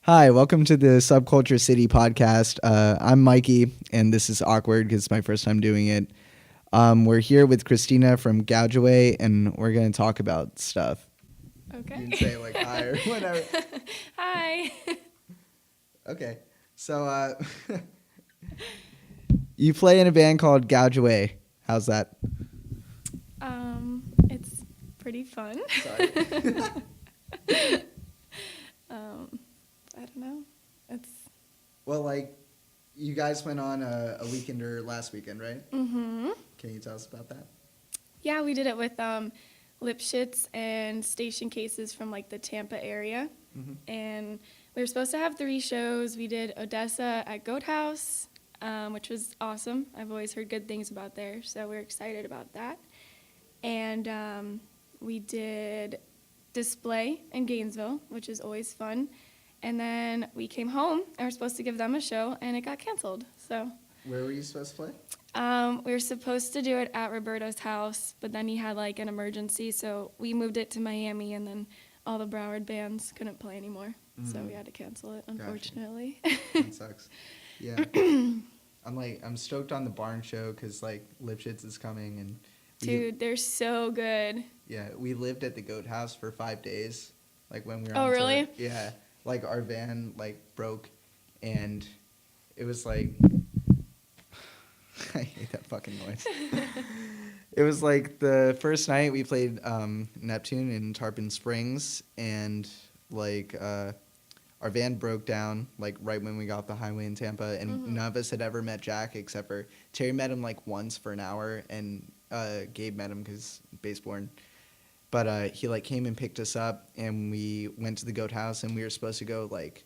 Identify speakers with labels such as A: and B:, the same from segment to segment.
A: Hi, welcome to the Subculture City podcast. I'm Mikey, and this is awkward because it's my first time doing it. We're here with Christina from Gouge, and we're going to talk about stuff.
B: Okay.
A: You can say like hi or whatever.
B: Hi.
A: Okay, so you play in a band called Gouge. How's that?
B: It's pretty fun.
A: Sorry.
B: I don't know. It's
A: Well, like, you guys went on a weekender last weekend, right?
B: mm-hmm.
A: Can you tell us about that?
B: Yeah, we did it with Lipschitz and station cases from like the Tampa area.
A: Mm-hmm.
B: And we were supposed to have 3 shows. We did Odessa at Goat House, which was awesome. I've always heard good things about there, so we're excited about that. And we did Display in Gainesville, which is always fun. And then we came home and we're supposed to give them a show, and it got canceled. So
A: Where were you supposed to play?
B: we were supposed to do it at Roberto's house, but then he had like an emergency, so we moved it to Miami, and then all the Broward bands couldn't play anymore, so we had to cancel it, unfortunately.
A: That sucks. Yeah. I'm stoked on the barn show because like Lipschitz is coming and
B: Dude, they're so good.
A: yeah, we lived at the Goat House for 5 days, like when we were
B: Oh,
A: on tour.
B: really?
A: Yeah, like our van like broke, and it was like I hate that fucking noise. It was like the first night we played Neptune in Tarpon Springs, and like our van broke down like right when we got off the highway in Tampa, and none of us had ever met Jack except for Terry met him like once for an hour, and Gabe met him because baseborn. But he like came and picked us up, and we went to the Goat House, and we were supposed to go like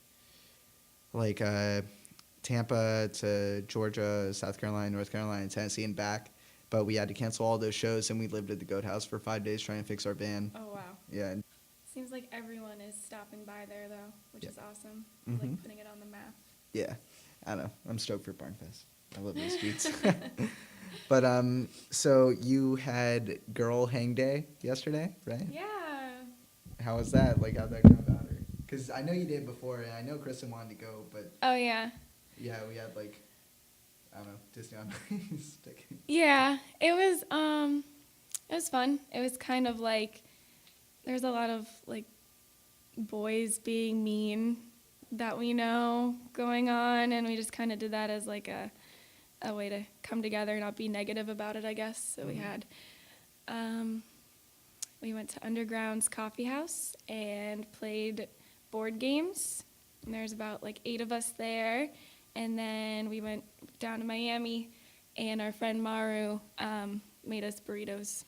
A: Tampa to Georgia, South Carolina, North Carolina, Tennessee, and back. But we had to cancel all those shows, and we lived at the Goat House for 5 days trying to fix our van.
B: Oh, wow.
A: Yeah.
B: Seems like everyone is stopping by there, though, which is awesome.
A: Mhm.
B: Like putting it on the map.
A: Yeah. I don't know. I'm stoked for Barnfest. I love those streets. But so you had Girl Hang Day yesterday, right?
B: Yeah.
A: How was that? Like, how'd that come about? Because I know you did before, and I know Kristen wanted to go, but
B: Oh, yeah.
A: yeah, we had like, I don't know, Disney on Ice.
B: Yeah, it was fun. It was kind of like there's a lot of like boys being mean that we know going on, and we just kind of did that as like a way to come together and not be negative about it, I guess. So we went to Underground's Coffee House and played board games. And there's about like 8 of us there. And then we went down to Miami, and our friend Maru made us burritos.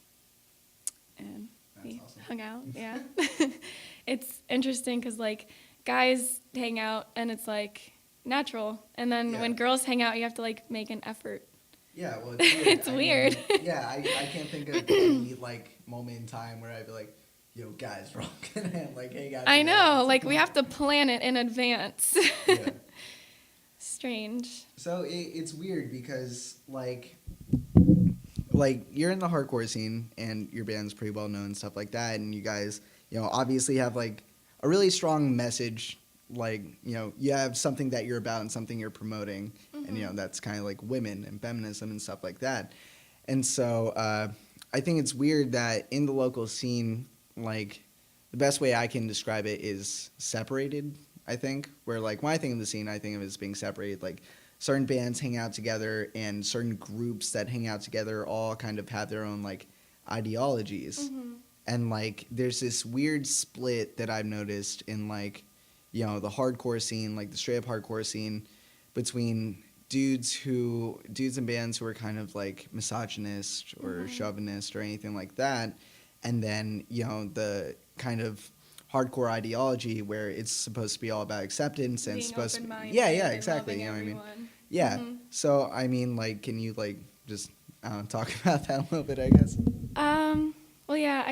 B: And we hung out, yeah. It's interesting because, like, guys hang out, and it's, like, natural. And then when girls hang out, you have to, like, make an effort.
A: Yeah, well, it's weird.
B: It's weird.
A: Yeah, I can't think of any, like, moment in time where I'd be like, yo, guys, we're all gonna like, hey, guys.
B: I know, like, we have to plan it in advance.
A: Yeah.
B: Strange.
A: So it's weird because, like, you're in the hardcore scene, and your band's pretty well known and stuff like that, and you guys, obviously have, like, a really strong message, like, you have something that you're about and something you're promoting, and, that's kind of like women and feminism and stuff like that. And so I think it's weird that in the local scene, like, the best way I can describe it is separated, I think, where, like, when I think of the scene, I think of it as being separated, like, certain bands hang out together, and certain groups that hang out together all kind of have their own, like, ideologies. And, like, there's this weird split that I've noticed in, like, the hardcore scene, like, the straight-up hardcore scene, between dudes and bands who are kind of, like, misogynist or chauvinist or anything like that, and then, the kind of hardcore ideology where it's supposed to be all about acceptance and
B: Being
A: supposed to
B: open-minded
A: yeah
B: and
A: exactly,
B: loving
A: you know what I mean?
B: everyone.
A: Yeah. So I mean, like, can you like just talk about that a little bit, I guess?
B: Well, yeah,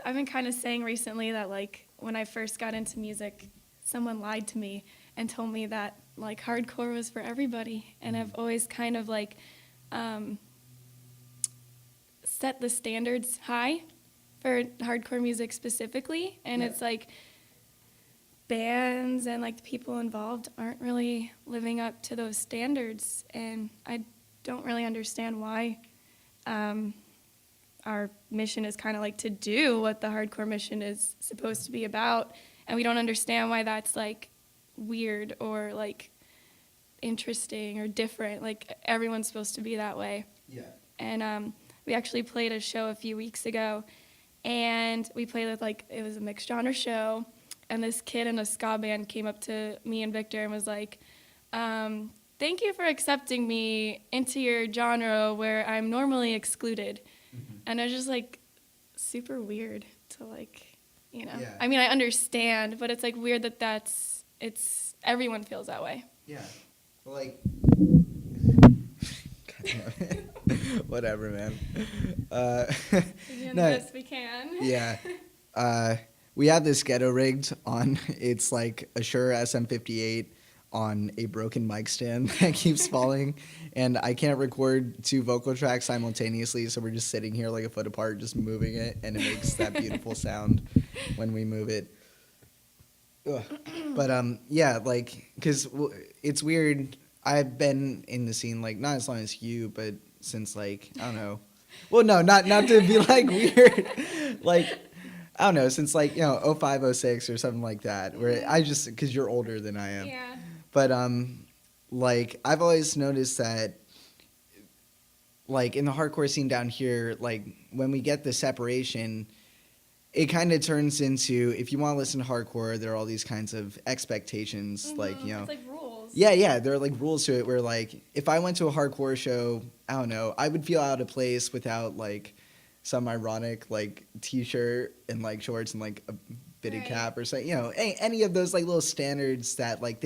B: I've been kind of saying recently that, like, when I first got into music, someone lied to me and told me that, like, hardcore was for everybody. And I've always kind of, like, set the standards high for hardcore music specifically. And it's like, bands and like the people involved aren't really living up to those standards, and I don't really understand why. Our mission is kind of like to do what the hardcore mission is supposed to be about, and we don't understand why that's like weird or like interesting or different. Like everyone's supposed to be that way.
A: Yeah.
B: And we actually played a show a few weeks ago, and we played with like, it was a mixed genre show, and this kid in a ska band came up to me and Victor and was like, thank you for accepting me into your genre where I'm normally excluded. Mm-hmm. And it was just like super weird to like, you know, yeah. I mean, I understand, but it's like weird that it's everyone feels that way.
A: Yeah. Well, like, whatever, man.
B: We're doing the best we can.
A: Yeah. We have this ghetto rigged on, it's like a Shure SM58 on a broken mic stand that keeps falling, and I can't record 2 vocal tracks simultaneously, so we're just sitting here like a foot apart just moving it, and it makes that beautiful sound when we move it. Ugh. But yeah, like, because it's weird. I've been in the scene like not as long as you, but since like, I don't know, well, no, not to be like weird, like, I don't know, since like, you know, 05, 06 or something like that, where I just, because you're older than I am.
B: Yeah.
A: But like, I've always noticed that, like, in the hardcore scene down here, like, when we get the separation, it kind of turns into, if you want to listen to hardcore, there are all these kinds of expectations, like, you know.
B: It's like rules.
A: Yeah, there are like rules to it where, like, if I went to a hardcore show, I don't know, I would feel out of place without, like, some ironic, like, t-shirt and, like, shorts and, like, a fitted cap or something, you know, any of those, like, little standards that, like,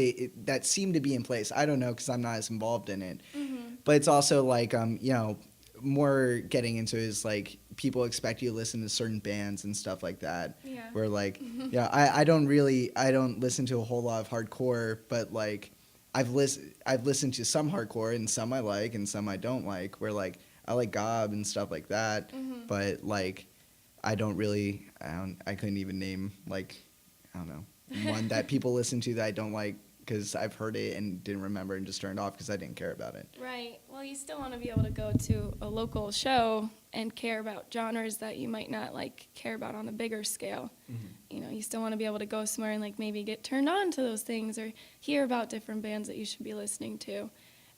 A: that seem to be in place. I don't know, because I'm not as involved in it. Mm-hmm. But it's also, like, you know, more getting into is, like, people expect you to listen to certain bands and stuff like that. Yeah. Where, like, yeah, I don't listen to a whole lot of hardcore, but, like, I've listened to some hardcore and some I like and some I don't like, where, like, I like Gob and stuff like that, but, like, I couldn't even name, like, I don't know, one that people listen to that I don't like because I've heard it and didn't remember and just turned off because I didn't care about it.
B: Right. Well, you still want to be able to go to a local show and care about genres that you might not, like, care about on a bigger scale. Mm-hmm. You know, you still want to be able to go somewhere and, like, maybe get turned on to those things or hear about different bands that you should be listening to.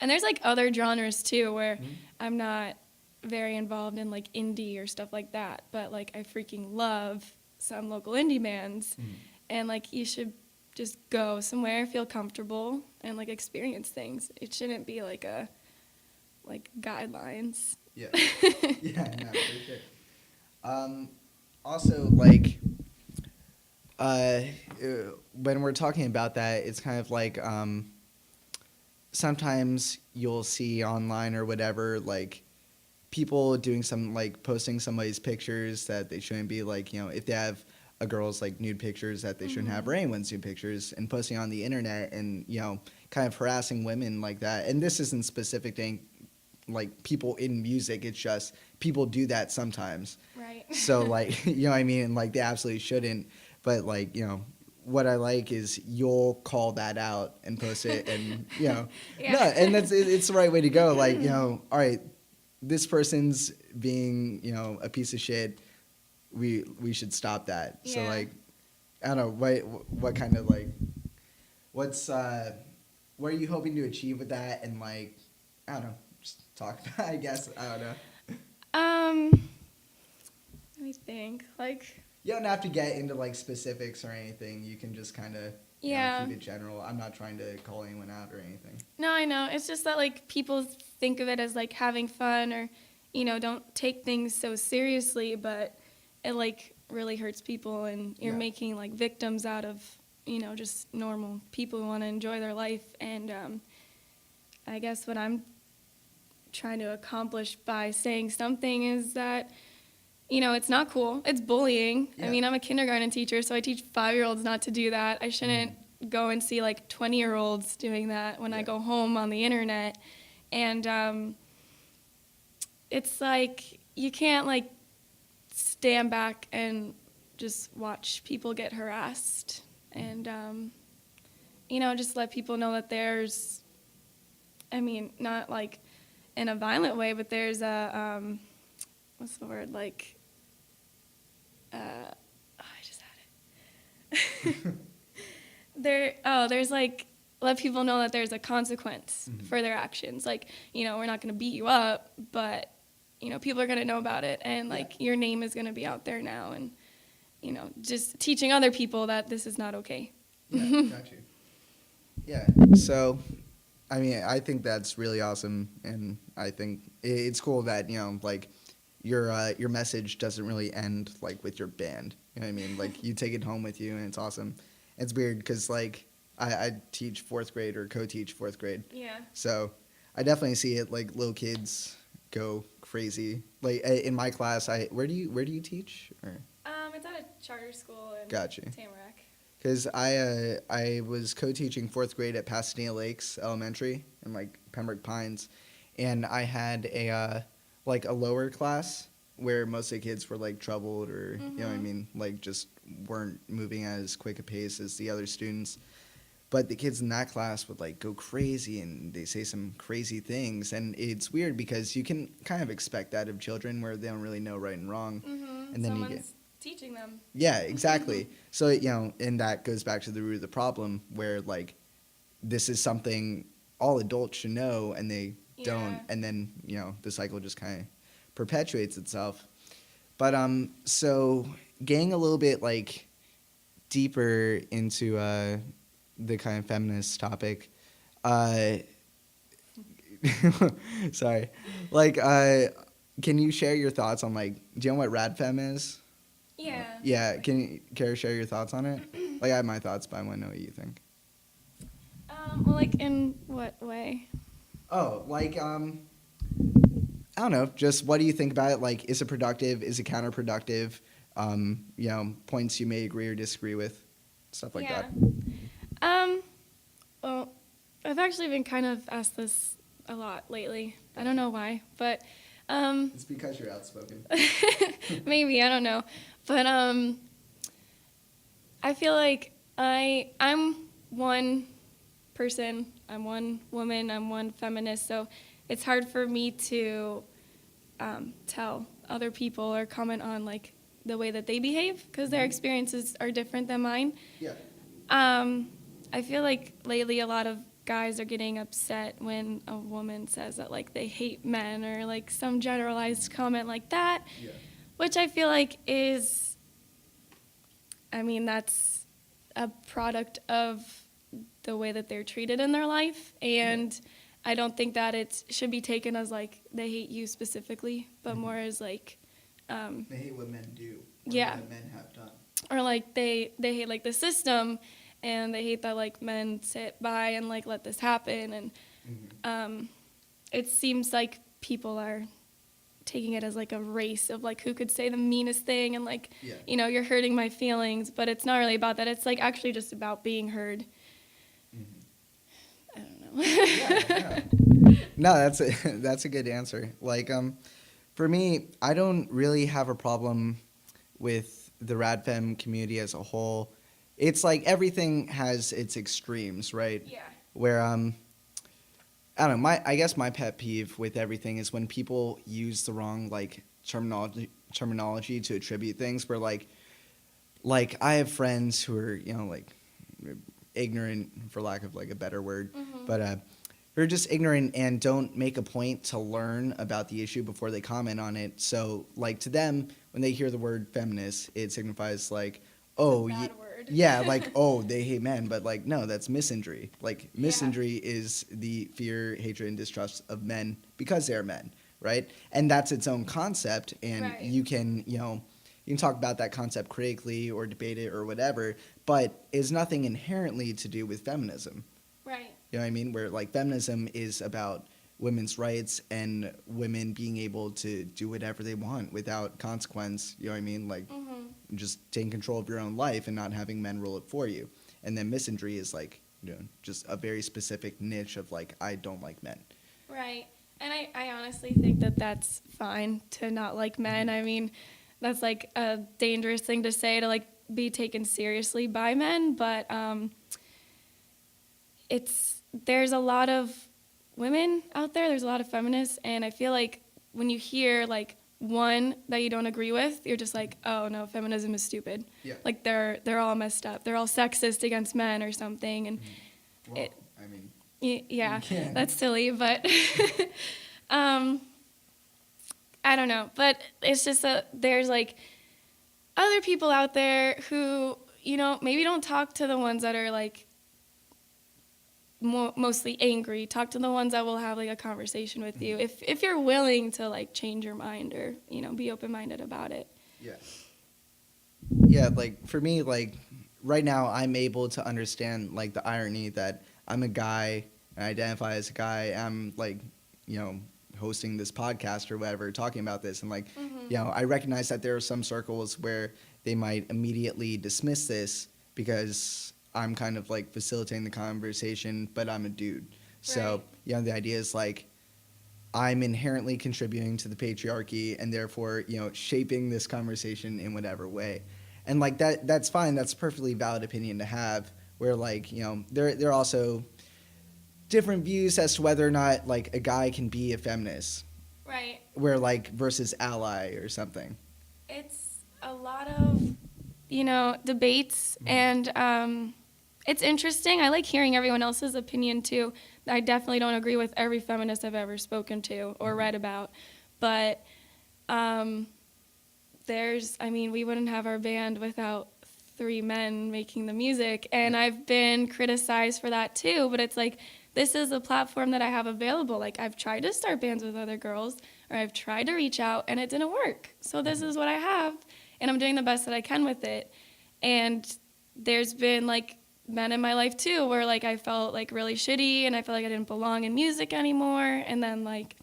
B: And there's, like, other genres, too, where I'm not very involved in, like, indie or stuff like that, but, like, I freaking love some local indie bands, and, like, you should just go somewhere, feel comfortable, and, like, experience things. It shouldn't be, like, guidelines.
A: Yeah. Yeah, no, for sure. Also, like, when we're talking about that, it's kind of like, sometimes you'll see online or whatever, like, people doing some, like, posting somebody's pictures that they shouldn't be, like, you know, if they have a girl's, like, nude pictures that they shouldn't have, or anyone's nude pictures, and posting on the internet and, you know, kind of harassing women like that. And this isn't specific to, like, people in music. It's just people do that sometimes. Right. So, like, you know what I mean? And, like, they absolutely shouldn't. But, like, you know, what I like is you'll call that out and post it and, you know. Yeah. No, and it's the right way to go. Like, you know, all right, this person's being, you know, a piece of shit. We should stop that. Yeah. So, like, I don't know, what kind of, like, what are you hoping to achieve with that? And, like, I don't know, just talk about it, I guess. I don't know.
B: Let me think. Like,
A: you don't have to get into, like, specifics or anything. You can just kind of keep it general. I'm not trying to call anyone out or anything.
B: No, I know. It's just that, like, people think of it as, like, having fun or, you know, don't take things so seriously, but it, like, really hurts people, and you're making, like, victims out of, you know, just normal people who want to enjoy their life. And I guess what I'm trying to accomplish by saying something is that, you know, it's not cool. It's bullying. Yeah. I mean, I'm a kindergarten teacher, so I teach 5-year-olds not to do that. I shouldn't go and see, like, 20-year-olds doing that when I go home on the internet. And it's like, you can't, like, stand back and just watch people get harassed and just let people know that there's, not like in a violent way, but there's a what's the word, like I just had it. There's like, let people know that there's a consequence for their actions. Like, we're not going to beat you up, but people are going to know about it, and like your name is going to be out there now, and just teaching other people that this is not okay.
A: Yeah, got you. Yeah. So, I think that's really awesome, and I think it's cool that like your message doesn't really end like with your band. You know what I mean? Like you take it home with you, and it's awesome. It's weird because like I teach fourth grade or co-teach fourth grade.
B: Yeah.
A: So I definitely see it, like little kids go crazy. Like in my class, where do you teach? Or?
B: It's at a charter school in
A: Gotcha.
B: Tamarack.
A: Because I was co-teaching fourth grade at Pasadena Lakes Elementary in like Pembroke Pines, and I had a lower class where most of the kids were like troubled or you know what I mean, like just weren't moving at as quick a pace as the other students. But the kids in that class would like go crazy and they say some crazy things, and it's weird because you can kind of expect that of children where they don't really know right and wrong, and then
B: Someone's
A: you get
B: teaching them.
A: yeah, exactly. So and that goes back to the root of the problem where like this is something all adults should know and they don't, and then the cycle just kind of perpetuates itself. But so getting a little bit like deeper into the kind of feminist topic, sorry, like can you share your thoughts on like, do you know what radfem is?
B: Yeah.
A: Yeah, can you care to share your thoughts on it? Like I have my thoughts, but I want to know what you think.
B: Well, like in what way?
A: Oh, like I don't know. Just what do you think about it? Like, is it productive? Is it counterproductive? Points you may agree or disagree with, stuff like that.
B: Well, I've actually been kind of asked this a lot lately. I don't know why, but
A: It's because you're outspoken.
B: maybe, I don't know. But I feel like I'm one person, I'm one woman, I'm one feminist, so it's hard for me to tell other people or comment on like the way that they behave because their experiences are different than mine.
A: Yeah.
B: I feel like lately a lot of guys are getting upset when a woman says that like they hate men or like some generalized comment like that, which I feel like is, that's a product of the way that they're treated in their life, and I don't think that it should be taken as like they hate you specifically, but more as like
A: they hate what men do. Or what men have done.
B: Or like they hate like the system, and they hate that like men sit by and like let this happen, and it seems like people are taking it as like a race of like who could say the meanest thing, and like you're hurting my feelings, but it's not really about that. It's like actually just about being heard. I don't know.
A: No, that's a good answer. Like for me, I don't really have a problem with the radfem community as a whole. It's like everything has its extremes, right?
B: Yeah.
A: Where I don't know, I guess my pet peeve with everything is when people use the wrong like terminology to attribute things, where like I have friends who are, like ignorant, for lack of like a better word, but they're just ignorant and don't make a point to learn about the issue before they comment on it. So like to them, when they hear the word feminist, it signifies like, oh, yeah, like, oh, they hate men, but like, no, that's misandry. Like misandry is the fear, hatred, and distrust of men because they're men, right? And that's its own concept, and you can, you can talk about that concept critically or debate it or whatever, but it's nothing inherently to do with feminism.
B: Right.
A: You know what I mean? Where like feminism is about women's rights and women being able to do whatever they want without consequence. You know what I mean? Like just taking control of your own life and not having men rule it for you. And then misandry is like, just a very specific niche of like, I don't like men.
B: Right. And I honestly think that that's fine to not like men. I mean, that's like a dangerous thing to say to like be taken seriously by men, but there's a lot of women out there. There's a lot of feminists, and I feel like when you hear like one that you don't agree with, you're just like, oh no, feminism is stupid.
A: Yeah.
B: Like they're all messed up. They're all sexist against men or something, and
A: Well, I mean,
B: yeah,
A: you can.
B: that's silly, but I don't know. But it's just there's like other people out there who, you know, maybe don't talk to the ones that are like mostly angry. Talk to the ones that will have like a conversation with you if you're willing to like change your mind or, you know, be open-minded about it.
A: Yeah, like for me, like right now I'm able to understand like the irony that I'm a guy and I identify as a guy. I'm like, you know, hosting this podcast or whatever, talking about this, and like, you know, I recognize that there are some circles where they might immediately dismiss this because I'm kind of like facilitating the conversation, but I'm a dude. So,
B: Right.
A: you know, the idea is like I'm inherently contributing to the patriarchy and therefore, you know, shaping this conversation in whatever way. And like that's fine. That's a perfectly valid opinion to have, where like, you know, there are also different views as to whether or not like a guy can be a feminist,
B: Right.
A: where like versus ally or something.
B: It's a lot of, you know, debates, and it's interesting. I like hearing everyone else's opinion too. I definitely don't agree with every feminist I've ever spoken to or read about, but I mean, we wouldn't have our band without 3 men making the music, and I've been criticized for that too, but it's like, this is a platform that I have available. Like, I've tried to start bands with other girls, or I've tried to reach out, and it didn't work. So this is what I have, and I'm doing the best that I can with it. And there's been, like, men in my life, too, where, like, I felt, like, really shitty, and I felt like I didn't belong in music anymore. And then, like,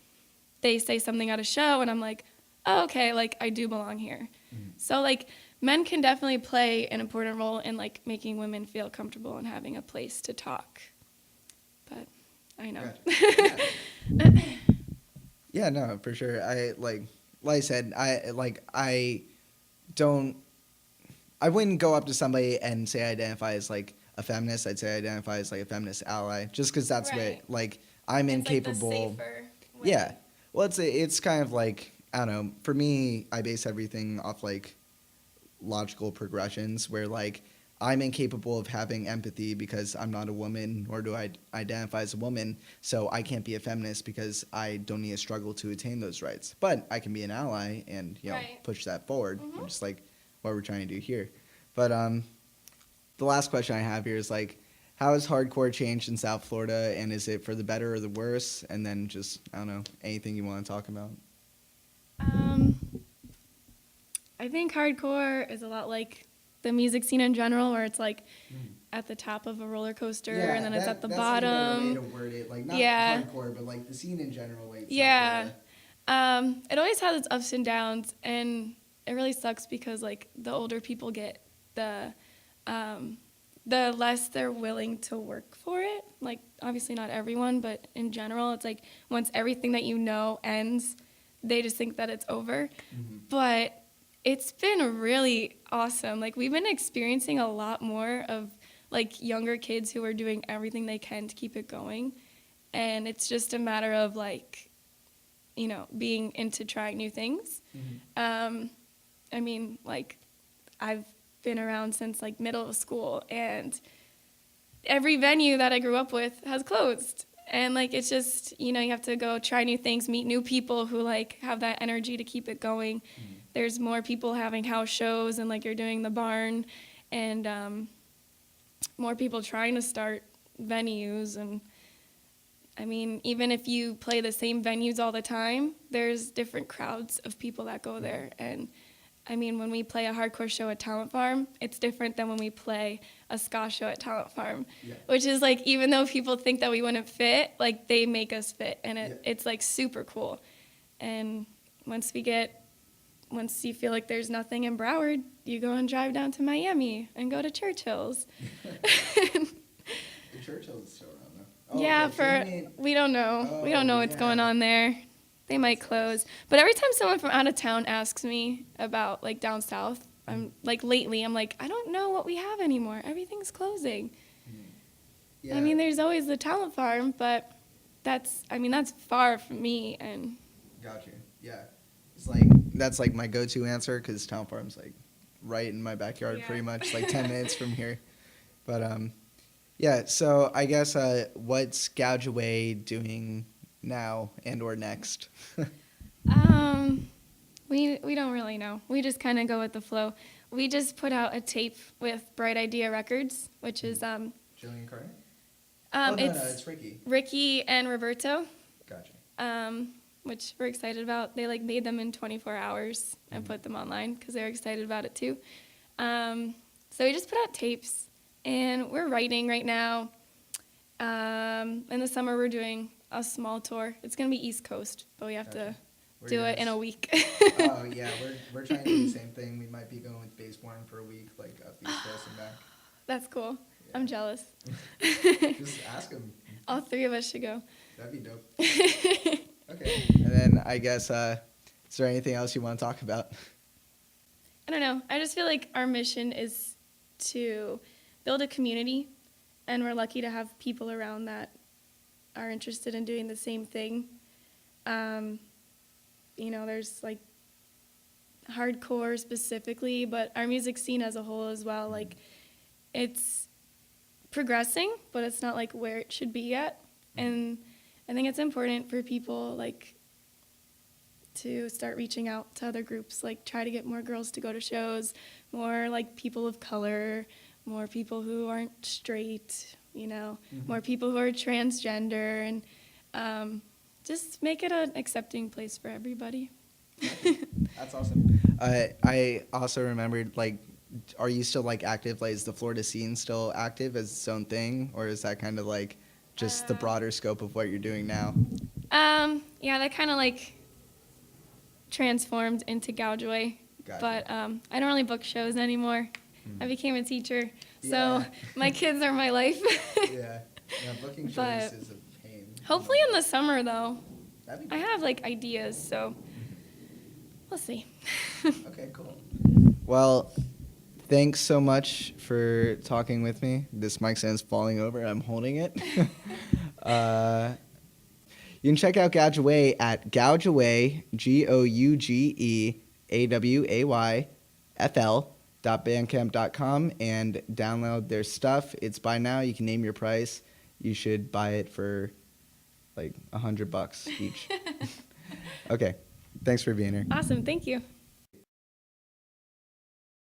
B: they say something at a show, and I'm like, oh, okay, like, I do belong here. So, like, men can definitely play an important role in, like, making women feel comfortable and having a place to talk. But I know.
A: Gotcha. Yeah. Yeah, no, for sure. Like I said, I wouldn't go up to somebody and say I identify as like a feminist. I'd say I identify as like a feminist ally, just because that's
B: Right.
A: what like I'm
B: It's
A: incapable.
B: like the safer way.
A: Yeah, well, it's kind of like, I don't know. For me, I base everything off like logical progressions, where like I'm incapable of having empathy because I'm not a woman, nor do I identify as a woman. So I can't be a feminist because I don't need to struggle to attain those rights. But I can be an ally and, you know,
B: Right.
A: push that forward, just like what we're trying to do here. But the last question I have here is like, how has hardcore changed in South Florida, and is it for the better or the worse? And then just, I don't know, anything you want to talk about.
B: I think hardcore is a lot like the music scene in general, where it's like at the top of a roller coaster, and then it's at the bottom.
A: That's a better way to word it. Like, not hardcore, but like the scene in general. Like,
B: Yeah. It always has its ups and downs, and it really sucks because like the older people get, the less they're willing to work for it. Like, obviously not everyone, but in general, it's like once everything that you know ends, they just think that it's over. But it's been really awesome. Like, we've been experiencing a lot more of like younger kids who are doing everything they can to keep it going. And it's just a matter of like, you know, being into trying new things. I mean, like, I've been around since like middle school, and every venue that I grew up with has closed. And like, it's just, you know, you have to go try new things, meet new people who like have that energy to keep it going. There's more people having house shows, and like you're doing the barn, and more people trying to start venues. And I mean, even if you play the same venues all the time, there's different crowds of people that go there. And I mean, when we play a hardcore show at Talent Farm, it's different than when we play a ska show at Talent Farm, which is like, even though people think that we wouldn't fit, like they make us fit, and it's like super cool. And once you feel like there's nothing in Broward, you go and drive down to Miami and go to Churchill's.
A: The Churchill's is still around though.
B: We don't know. We don't know what's going on there. They might close. But every time someone from out of town asks me about like down south, I'm like lately, I'm like, I don't know what we have anymore. Everything's closing.
A: Yeah.
B: I mean, there's always the talent farm, but that's far from me. And
A: Got you. Yeah. It's like that's like my go-to answer because Town Farm's like right in my backyard,
B: Yeah.
A: pretty much like 10 minutes from here. But yeah. So I guess what's Gouge Away doing now and or next?
B: we don't really know. We just kind of go with the flow. We just put out a tape with Bright Idea Records, which is
A: Jillian Carter. No, it's Ricky.
B: Ricky and Roberto.
A: Gotcha.
B: Which we're excited about. They like made them in 24 hours and put them online because they were excited about it too. So we just put out tapes, and we're writing right now. In the summer, we're doing a small tour. It's gonna be East Coast, but we have to do it in a week.
A: Oh yeah, we're trying to do the same thing. We might be going with Baseborn for a week, like up East Coast and back.
B: That's cool.
A: Yeah.
B: I'm jealous.
A: Just ask them.
B: All three of us should go.
A: That'd be dope. Okay. And then I guess, is there anything else you want to talk about?
B: I don't know. I just feel like our mission is to build a community, and we're lucky to have people around that are interested in doing the same thing. There's like hardcore specifically, but our music scene as a whole as well, like it's progressing, but it's not like where it should be yet. And I think it's important for people like to start reaching out to other groups, like try to get more girls to go to shows, more like people of color, more people who aren't straight, more people who are transgender, and just make it an accepting place for everybody.
A: That's awesome. I also remembered, like, are you still like active? Like, is the Florida scene still active as its own thing, or is that kind of like just the broader scope of what you're doing now?
B: Yeah, that kind of like transformed into Gouge Away.
A: Gotcha.
B: But I don't really book shows anymore. I became a teacher, so
A: Yeah.
B: my kids are my life.
A: Yeah, booking shows
B: But
A: is a pain.
B: hopefully in the summer, though.
A: That'd be
B: I
A: cool.
B: have like ideas, so we'll see.
A: Okay, cool. Well, thanks so much for talking with me. This mic stand's falling over. I'm holding it. You can check out Gouge Away at Gouge Away, GOUGEAWAYFL.bandcamp.com, and download their stuff. It's by now. You can name your price. You should buy it for like $100 each. Okay. Thanks for being here.
B: Awesome, thank you.